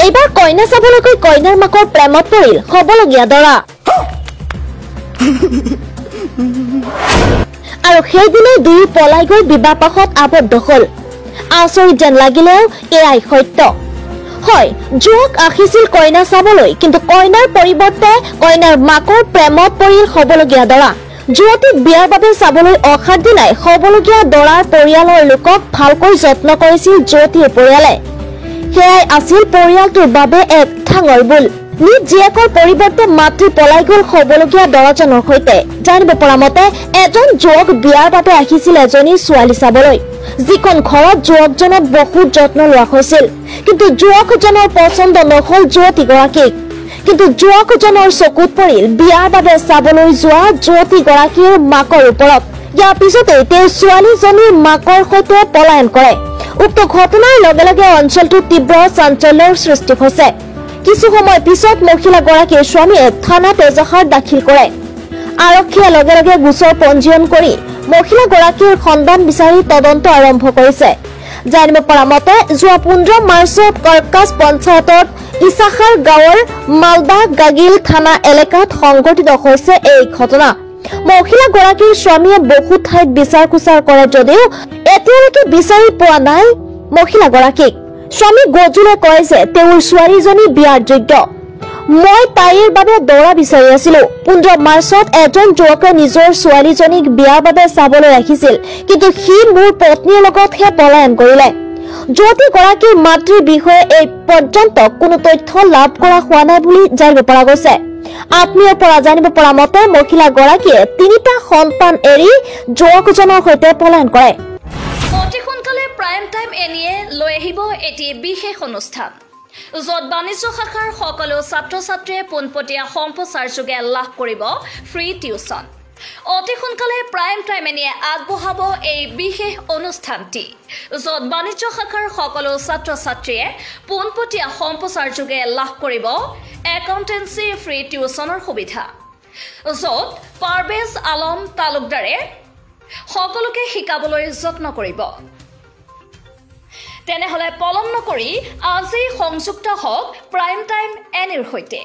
এইবাৰ কইনা চাবলৈকৈ কইনাৰ মাকৰ প্ৰেমত পৰিল হবলগীয়া দৰা আৰু সেইদিনাই দুয়ো পলাই গৈ বিবাহপাশত আবদ্ধ হল আচৰিত যেন লাগিলেও এয়াই সত্য হয় যুৱক আহিছিল কইনা চাবলৈ কিন্তু কইনাৰ পৰিৱৰ্তে কইনাৰ মাকৰ প্ৰেমত পৰিল হবলগীয়া দৰা যুৱতীক বিয়াৰ বাবে চাবলৈ অহাৰ দিনাই হবলগীয়া দৰাৰ পৰিয়ালৰ লোকক ভালকৈ যত্ন কৰিছিল যুৱতীৰ পৰিয়ালে সেয়াই আছিল পৰিয়ালটোৰ বাবে এক ঠাঙৰ বুল নিজ জীয়েকৰ পৰিৱৰ্তে মাতৃ পলাই গল হবলগীয়া দৰাজনৰ সৈতে জানিব পৰা মতে এজন যুৱক বিয়াৰ বাবে আহিছিল এজনী ছোৱালী চাবলৈ যিখন ঘৰত যুৱকজনক বহুত যত্ন লোৱা হৈছিল কিন্তু যুৱকজনৰ পছন্দ নহল যুৱতীগৰাকীক কিন্তু যুৱকজনৰ চকুত পৰিল বিয়াৰ বাবে চাবলৈ যোৱা যুৱতীগৰাকীৰ মাকৰ ওপৰত ইয়াৰ পিছতে তেওঁ ছোৱালীজনীৰ মাকৰ সৈতে পলায়ন কৰে উক্ত ঘটনাৰ লগে লগে অঞ্চলটোত তীব্ৰ চাঞ্চল্যৰ সৃষ্টি হৈছে কিছু সময় পিছত মহিলাগৰাকীৰ স্বামীয়ে থানাত এজাহাৰ দাখিল কৰে আৰক্ষীয়ে লগে লগে গোচৰ পঞ্জীয়ন কৰি মহিলাগৰাকীৰ সন্ধান বিচাৰি তদন্ত আৰম্ভ কৰিছে জানিব পৰা মতে যোৱা 15 মাৰ্চত কৰকাছ পঞ্চায়তৰ ইছাখাৰ গাঁৱৰ মালদা গাগিল থানা এলেকাত সংঘটিত হৈছে এই ঘটনা মহিলাগৰাকীৰ স্বামীয়ে বহু ঠাইত বিচাৰ কুচাৰ কৰে যদিও এতিয়ালৈকে বিচাৰি পোৱা নাই মহিলাগৰাকীক স্বামী গজুলে কয় যে তেওঁৰ ছোৱালীজনী বিয়াৰ যোগ্য মই তাইৰ বাবে দৰা বিচাৰি আছিলো 15 মাৰ্চত এজন যুৱকে নিজৰ ছোৱালীজনীক বিয়াৰ বাবে চাবলৈ ৰাখিছিল কিন্তু সি মোৰ পত্নীৰ লগতহে পলায়ন কৰিলে যুৱতীগৰাকীৰ মাতৃৰ বিষয়ে এই পৰ্যন্ত কোনো তথ্য লাভ কৰা হোৱা নাই বুলি জানিব পৰা গৈছে আত্মীয়ৰ পৰা জানিব পৰা মতে মহিলাগৰাকীয়ে 3টা সন্তান এৰি যুৱকজনৰ সৈতে পলায়ন কৰে অতি সোনকালে প্ৰাইম টাইম এনিয়ে লৈ আহিব এটি বিশেষ অনুষ্ঠান য'ত বাণিজ্য শাখাৰ সকলো ছাত্ৰ ছাত্ৰীয়ে পোনপটীয়া সম্প্ৰচাৰ যোগে লাভ কৰিব ফ্ৰী টিউচন অতি সোনকালে প্ৰাইম টাইম এনিয়ে আগবঢ়াব এই বিশেষ অনুষ্ঠানটি য'ত বাণিজ্য শাখাৰ সকলো ছাত্ৰ ছাত্ৰীয়ে পোনপটীয়া সম্প্ৰচাৰ যোগে লাভ কৰিব একাউণ্টেন্সি ফ্ৰী টিউচনৰ সুবিধা য'ত পাৰভেজ আলম তালুকদাৰে সকলোকে শিকাবলৈ যত্ন কৰিব তেনেহলে পলম নকৰি আজি সংযুক্ত হওক প্ৰাইম টাইম এনিৰ সৈতে